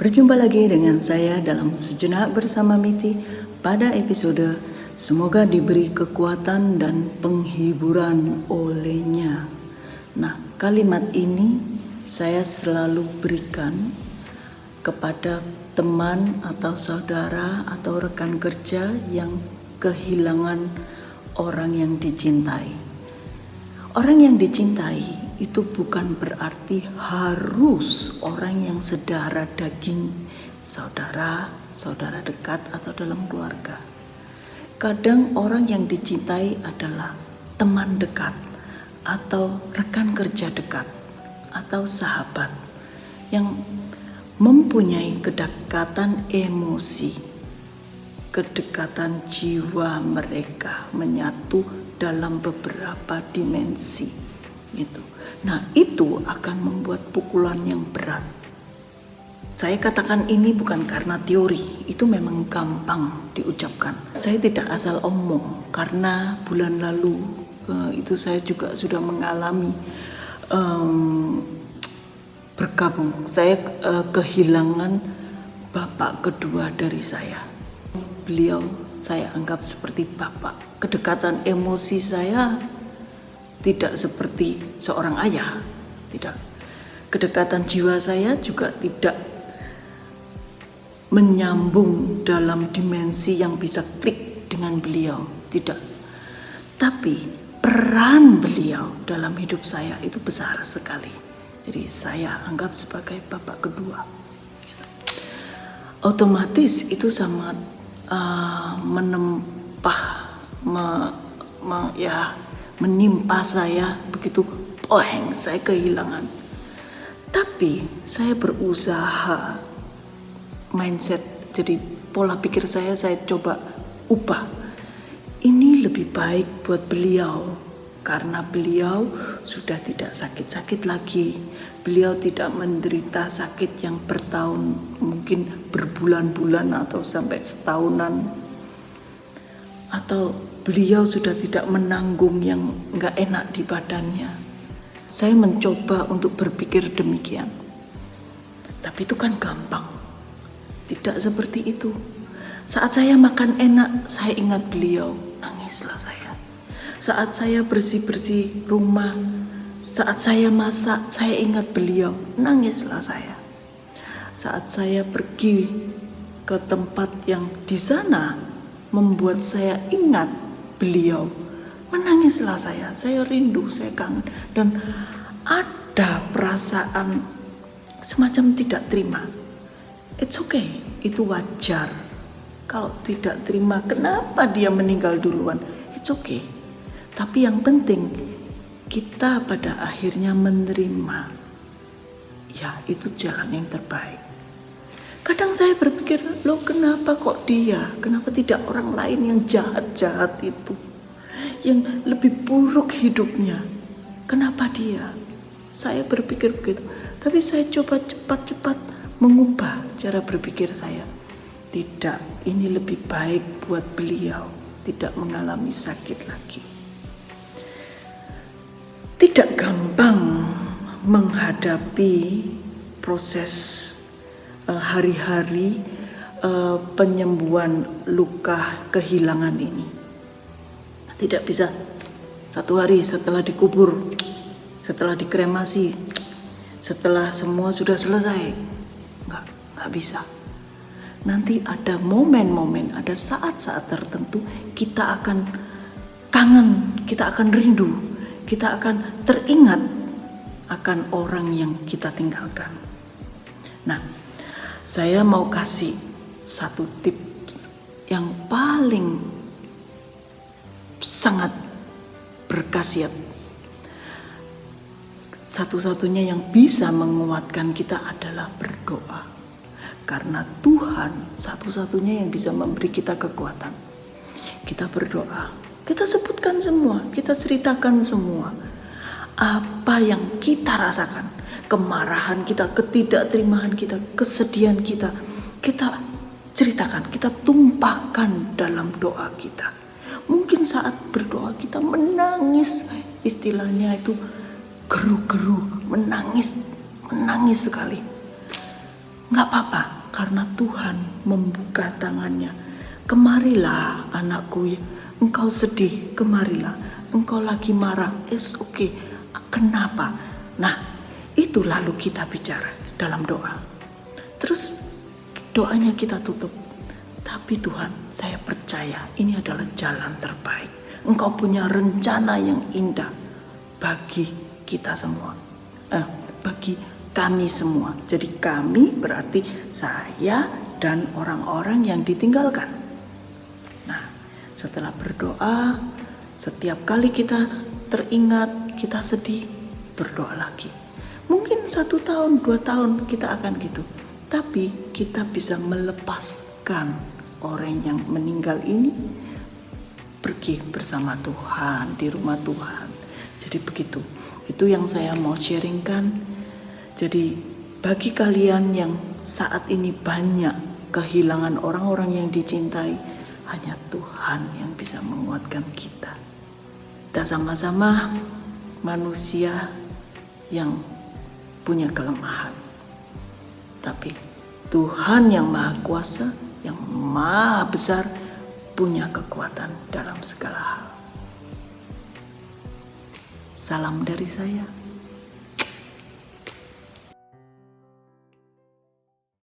Berjumpa lagi dengan saya dalam Sejenak Bersama Miti pada episode Semoga diberi kekuatan dan penghiburan olehnya. Nah, kalimat ini saya selalu berikan kepada teman atau saudara atau rekan kerja yang kehilangan orang yang dicintai. Orang yang dicintai itu bukan berarti harus orang yang sedarah daging, saudara dekat atau dalam keluarga. Kadang orang yang dicintai adalah teman dekat atau rekan kerja dekat atau sahabat yang mempunyai kedekatan emosi, kedekatan jiwa mereka menyatu dalam beberapa dimensi gitu. Nah, itu akan membuat pukulan yang berat. Saya katakan ini bukan karena teori, itu memang gampang diucapkan. Saya tidak asal omong karena bulan lalu itu saya juga sudah mengalami bergabung. Saya kehilangan bapak kedua dari saya. Beliau saya anggap seperti bapak. Kedekatan emosi saya tidak seperti seorang ayah, tidak. Kedekatan jiwa saya juga tidak menyambung dalam dimensi yang bisa klik dengan beliau, tidak. Tapi peran beliau dalam hidup saya itu besar sekali. Jadi saya anggap sebagai bapak kedua. Otomatis itu sangat menimpa saya begitu saya kehilangan. Tapi saya berusaha mindset, jadi pola pikir saya coba ubah. Ini lebih baik buat beliau karena beliau sudah tidak sakit-sakit lagi. Beliau tidak menderita sakit yang bertahun, mungkin berbulan-bulan atau sampai setahunan. Atau beliau sudah tidak menanggung yang gak enak di badannya. Saya mencoba untuk berpikir demikian. Tapi itu kan gampang. Tidak seperti itu. Saat saya makan enak, saya ingat beliau, nangislah saya. Saat saya bersih-bersih rumah, saat saya masak, saya ingat beliau, nangislah saya. Saat saya pergi ke tempat yang di sana membuat saya ingat beliau, menangislah saya rindu, saya kangen. Dan ada perasaan semacam tidak terima. It's okay, itu wajar. Kalau tidak terima, kenapa dia meninggal duluan? It's okay. Tapi yang penting, kita pada akhirnya menerima. Ya, itu jalan yang terbaik. Kadang saya berpikir, loh kenapa kok dia? Kenapa tidak orang lain yang jahat-jahat itu? Yang lebih buruk hidupnya. Kenapa dia? Saya berpikir begitu. Tapi saya coba cepat-cepat mengubah cara berpikir saya. Tidak, ini lebih baik buat beliau. Tidak mengalami sakit lagi. Tidak gampang menghadapi proses hari-hari penyembuhan luka kehilangan ini. Tidak bisa satu hari setelah dikubur, setelah dikremasi, setelah semua sudah selesai. Nggak bisa. Nanti ada momen-momen, ada saat-saat tertentu kita akan kangen, kita akan rindu, kita akan teringat akan orang yang kita tinggalkan. Nah, saya mau kasih satu tips yang paling sangat berkhasiat. Satu-satunya yang bisa menguatkan kita adalah berdoa. Karena Tuhan satu-satunya yang bisa memberi kita kekuatan. Kita berdoa, kita sebutkan semua, kita ceritakan semua. Apa yang kita rasakan, kemarahan kita, ketidakterimaan kita, kesedihan kita, kita ceritakan, kita tumpahkan dalam doa kita. Mungkin saat berdoa kita menangis, istilahnya itu geru-geru, menangis sekali. Nggak apa-apa, karena Tuhan membuka tangannya. Kemarilah anakku, engkau sedih, kemarilah. Engkau lagi marah, it's okay. Kenapa? Nah, itu lalu kita bicara dalam doa. Terus doanya kita tutup. Tapi Tuhan, saya percaya ini adalah jalan terbaik. Engkau punya rencana yang indah bagi kita semua. Bagi kami semua. Jadi kami berarti saya dan orang-orang yang ditinggalkan. Nah, setelah berdoa, setiap kali kita teringat, kita sedih, berdoa lagi. Mungkin 1 tahun, 2 tahun kita akan gitu. Tapi kita bisa melepaskan orang yang meninggal ini pergi bersama Tuhan, di rumah Tuhan. Jadi begitu. Itu yang saya mau sharingkan. Jadi bagi kalian yang saat ini banyak kehilangan orang-orang yang dicintai, hanya Tuhan yang bisa menguatkan kita. Kita sama-sama manusia yang punya kelemahan. Tapi Tuhan yang Maha Kuasa, yang Maha Besar, punya kekuatan dalam segala hal. Salam dari saya.